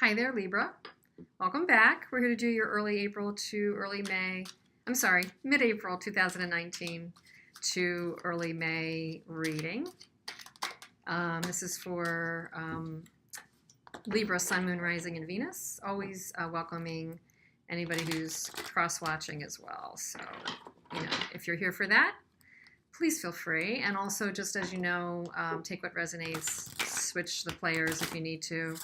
Hi there, Libra. Welcome back. We're here to do your early April to early May, mid-April 2019 to early May reading. This is for Libra, Sun, Moon, Rising, and Venus. Always welcoming anybody who's cross-watching as well. So, if you're here for that, please feel free. And also, just as you know, take what resonates, switch the players if you need to.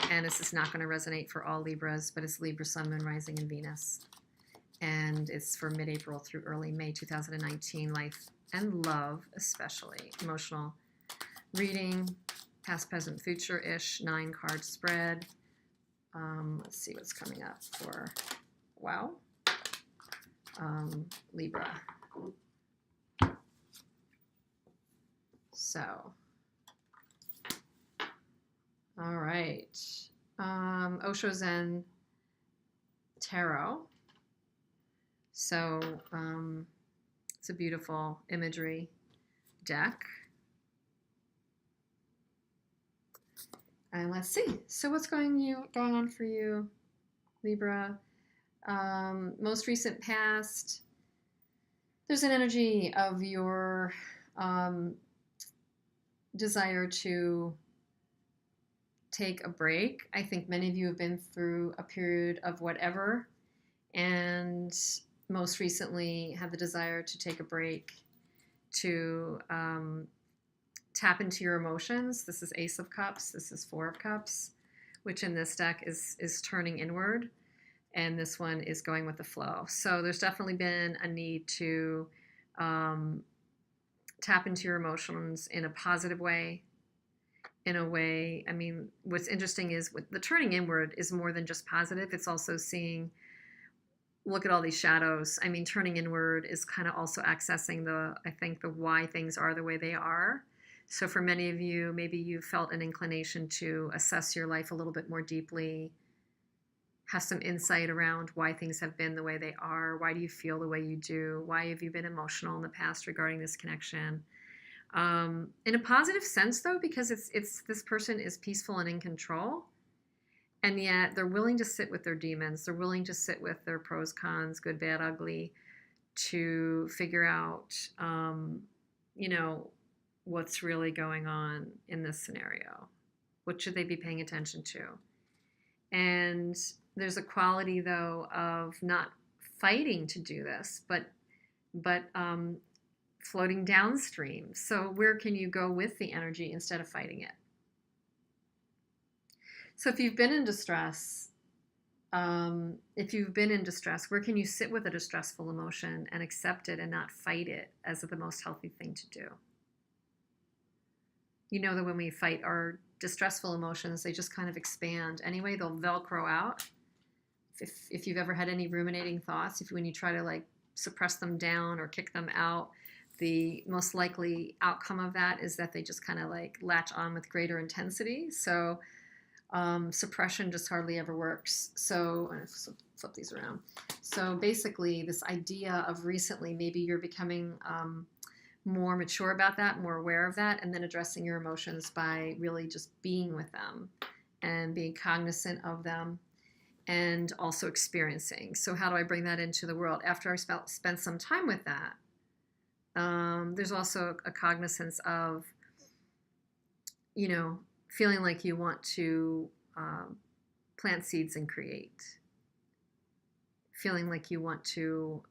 And this is not going to resonate for all Libras, but it's Libra, Sun, Moon, Rising, and Venus. And it's for mid-April through early May 2019, life and love, especially. Emotional reading, past, present, future-ish, 9-card spread. Let's see what's coming up for, Libra. So, all right. Osho Zen Tarot. So it's a beautiful imagery deck. And let's see. So what's going on for you, Libra? Most recent past. There's an energy of your desire to take a break. I think many of you have been through a period of whatever, and most recently have the desire to take a break, to tap into your emotions. This is Ace of Cups. This is Four of Cups, which in this deck is turning inward, and this one is going with the flow. So there's definitely been a need to tap into your emotions in a positive way, in a way. I mean, what's interesting is with the turning inward is more than just positive. It's also seeing, look at all these shadows. I mean, turning inward is kind of also accessing the why things are the way they are. So for many of you, maybe you felt an inclination to assess your life a little bit more deeply, have some insight around why things have been the way they are. Why do you feel the way you do? Why have you been emotional in the past regarding this connection? In a positive sense, though, because it's this person is peaceful and in control, and yet they're willing to sit with their demons. They're willing to sit with their pros, cons, good, bad, ugly, to figure out, what's really going on in this scenario. What should they be paying attention to? And there's a quality, though, of not fighting to do this, but floating downstream. So where can you go with the energy instead of fighting it? So if you've been in distress, where can you sit with a distressful emotion and accept it and not fight it as the most healthy thing to do? You know that when we fight our distressful emotions, they just kind of expand. Anyway, they'll Velcro out. If you've ever had any ruminating thoughts, when you try to suppress them down or kick them out, the most likely outcome of that is that they just kind of latch on with greater intensity. So suppression just hardly ever works. So I'm going to flip these around. So basically this idea of recently, maybe you're becoming more mature about that, more aware of that, and then addressing your emotions by really just being with them and being cognizant of them and also experiencing. So how do I bring that into the world? After I spent some time with that, there's also a cognizance of, feeling like you want to plant seeds and create. Feeling like you want to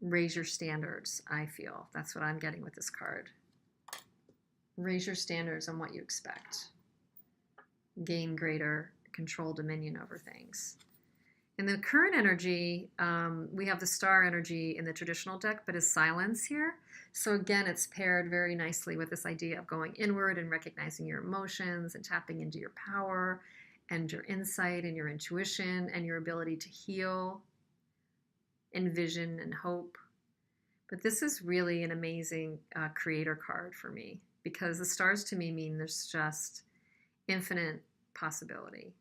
raise your standards, I feel. That's what I'm getting with this card. Raise your standards on what you expect. Gain greater control, dominion over things. In the current energy, we have the star energy in the traditional deck, but is silence here. So again, it's paired very nicely with this idea of going inward and recognizing your emotions and tapping into your power and your insight and your intuition and your ability to heal, envision, and hope. But this is really an amazing creator card for me, because the stars to me mean there's just infinite possibility.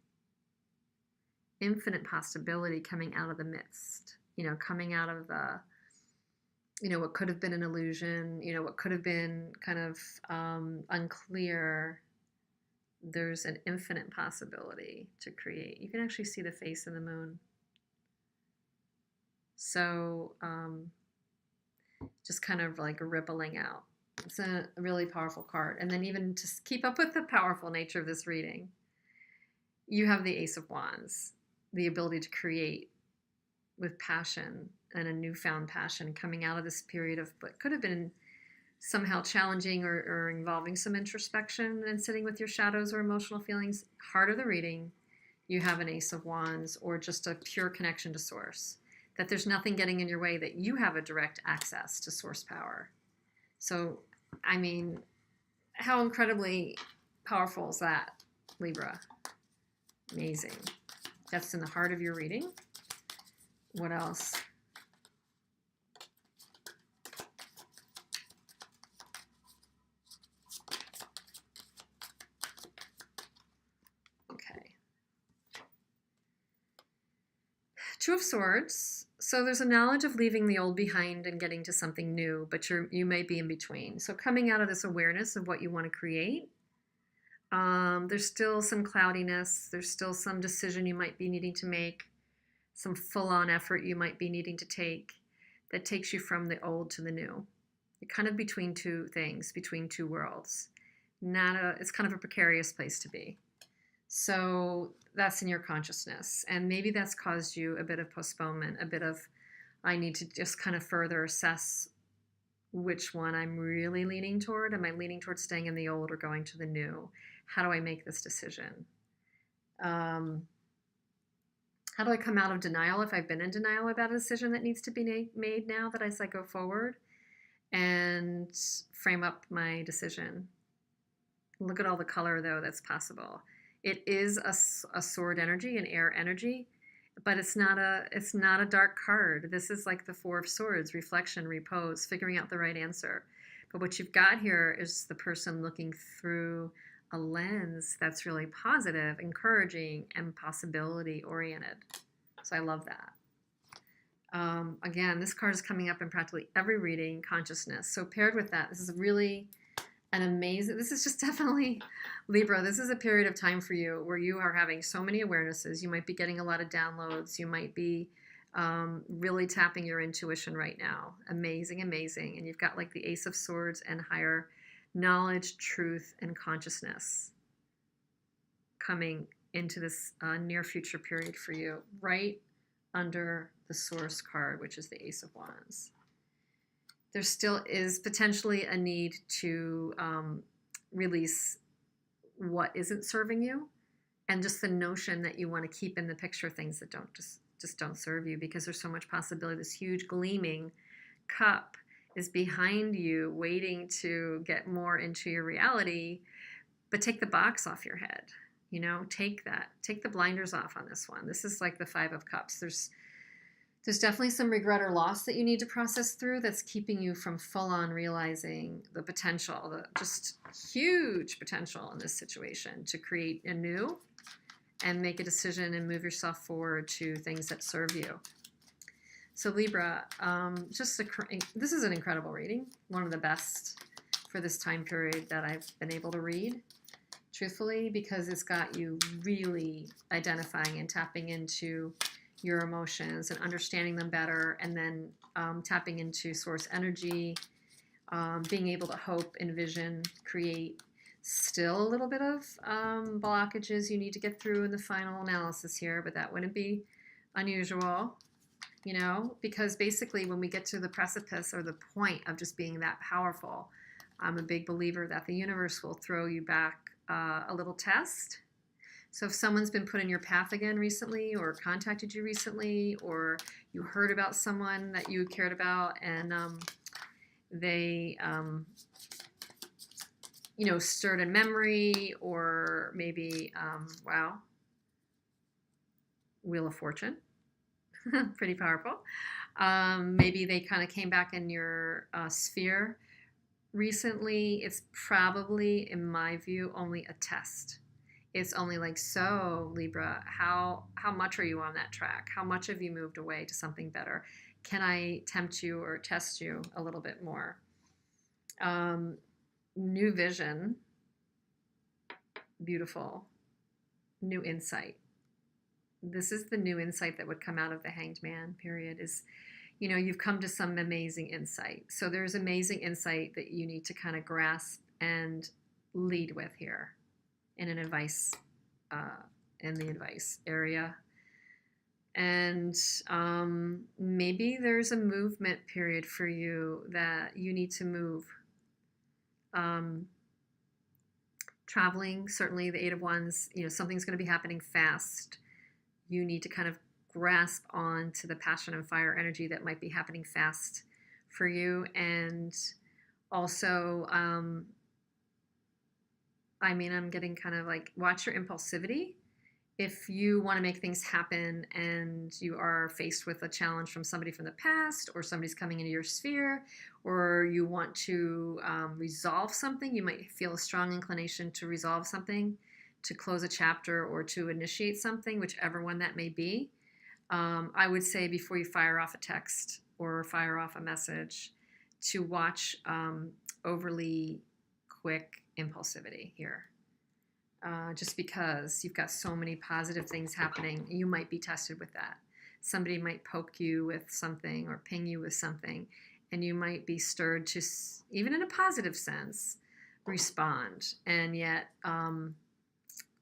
Infinite possibility coming out of the midst, coming out of the, what could have been an illusion, what could have been kind of unclear, there's an infinite possibility to create. You can actually see the face of the moon. So just kind of like rippling out. It's a really powerful card. And then even to keep up with the powerful nature of this reading, you have the Ace of Wands, the ability to create with passion and a newfound passion coming out of this period of what could have been somehow challenging or involving some introspection and sitting with your shadows or emotional feelings. Heart of the reading, you have an Ace of Wands or just a pure connection to source, that there's nothing getting in your way, that you have a direct access to source power. So, I mean, how incredibly powerful is that, Libra? Amazing. That's in the heart of your reading. What else? Okay. Two of Swords. So there's a knowledge of leaving the old behind and getting to something new, but you may be in between. So coming out of this awareness of what you want to create, there's still some cloudiness. There's still some decision you might be needing to make, some full-on effort you might be needing to take that takes you from the old to the new. You're kind of between two things, between two worlds. It's kind of a precarious place to be. So that's in your consciousness. And maybe that's caused you a bit of postponement, a bit of, I need to just kind of further assess which one I'm really leaning toward. Am I leaning toward staying in the old or going to the new? How do I make this decision? How do I come out of denial if I've been in denial about a decision that needs to be made now that as I go forward, and frame up my decision? Look at all the color, though, that's possible. It is a sword energy, an air energy, but it's not a dark card. This is like the Four of Swords, reflection, repose, figuring out the right answer. But what you've got here is the person looking through a lens that's really positive, encouraging, and possibility oriented. So I love that. Again, this card is coming up in practically every reading, consciousness. So paired with that, this is really an amazing, this is just definitely, Libra, this is a period of time for you where you are having so many awarenesses. You might be getting a lot of downloads. You might be really tapping your intuition right now. Amazing, amazing. And you've got like the Ace of Swords and higher knowledge, truth, and consciousness coming into this near future period for you, right under the Source card, which is the Ace of Wands. There still is potentially a need to release what isn't serving you, and just the notion that you want to keep in the picture things that don't just don't serve you, because there's so much possibility. This huge gleaming cup is behind you waiting to get more into your reality, but take the box off your head. You know, take the blinders off on this one. This is like the Five of Cups. There's definitely some regret or loss that you need to process through that's keeping you from full-on realizing the potential, the just huge potential in this situation to create anew and make a decision and move yourself forward to things that serve you. So Libra, this is an incredible reading, one of the best for this time period that I've been able to read, truthfully, because it's got you really identifying and tapping into your emotions and understanding them better, and then tapping into source energy, being able to hope, envision, create. Still a little bit of blockages you need to get through in the final analysis here, but that wouldn't be unusual, you know, because basically when we get to the precipice or the point of just being that powerful, I'm a big believer that the universe will throw you back a little test. So if someone's been put in your path again recently, or contacted you recently, or you heard about someone that you cared about and they, you know, stirred a memory, or maybe, wow, Wheel of Fortune, pretty powerful. Maybe they kind of came back in your sphere recently. It's probably, in my view, only a test. It's only like, so Libra, how much are you on that track? How much have you moved away to something better? Can I tempt you or test you a little bit more? New vision, beautiful new insight. This is the new insight that would come out of the Hanged Man period is, you've come to some amazing insight. So there's amazing insight that you need to kind of grasp and lead with here in an advice, in the advice area. And maybe there's a movement period for you that you need to move. Traveling, certainly the Eight of Wands, something's going to be happening fast. You need to kind of grasp on to the passion and fire energy that might be happening fast for you. And also, I'm getting kind of like, watch your impulsivity. If you want to make things happen and you are faced with a challenge from somebody from the past, or somebody's coming into your sphere, or you want to resolve something, you might feel a strong inclination to resolve something, to close a chapter, or to initiate something, whichever one that may be. I would say before you fire off a text or fire off a message, to watch overly quick impulsivity here. Just because you've got so many positive things happening, you might be tested with that. Somebody might poke you with something or ping you with something, and you might be stirred to, even in a positive sense, respond. And yet,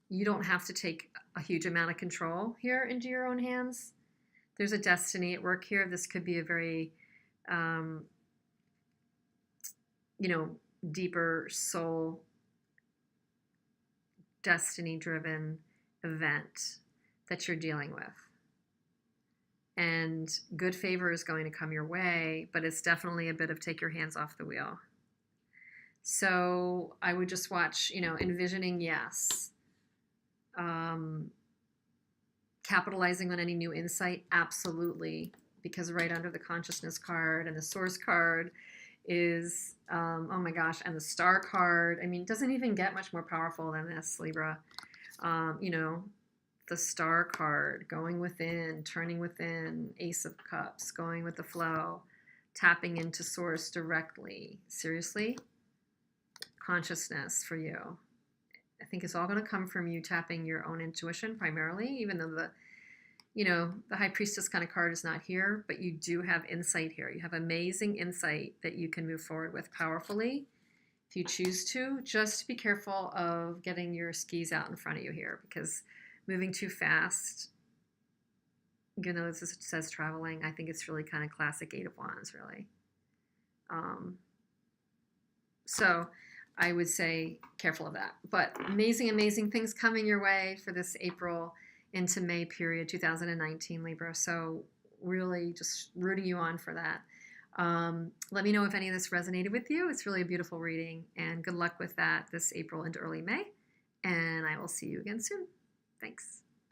you don't have to take a huge amount of control here into your own hands. There's a destiny at work here. This could be a very, deeper soul, destiny-driven event that you're dealing with. And good favor is going to come your way, but it's definitely a bit of take your hands off the wheel. So I would just watch, envisioning, yes. Capitalizing on any new insight, absolutely. Because right under the consciousness card and the source card is, oh my gosh, and the star card. It doesn't even get much more powerful than this, Libra. The star card, going within, turning within, Ace of Cups, going with the flow, tapping into source directly. Seriously? Consciousness for you. I think it's all going to come from you tapping your own intuition primarily, even though the High Priestess kind of card is not here, but you do have insight here. You have amazing insight that you can move forward with powerfully if you choose to. Just be careful of getting your skis out in front of you here, because moving too fast, even though this says traveling, I think it's really kind of classic Eight of Wands, really. So I would say careful of that. But amazing, amazing things coming your way for this April into May period 2019, Libra. So really just rooting you on for that. Let me know if any of this resonated with you. It's really a beautiful reading, and good luck with that this April into early May. And I will see you again soon. Thanks.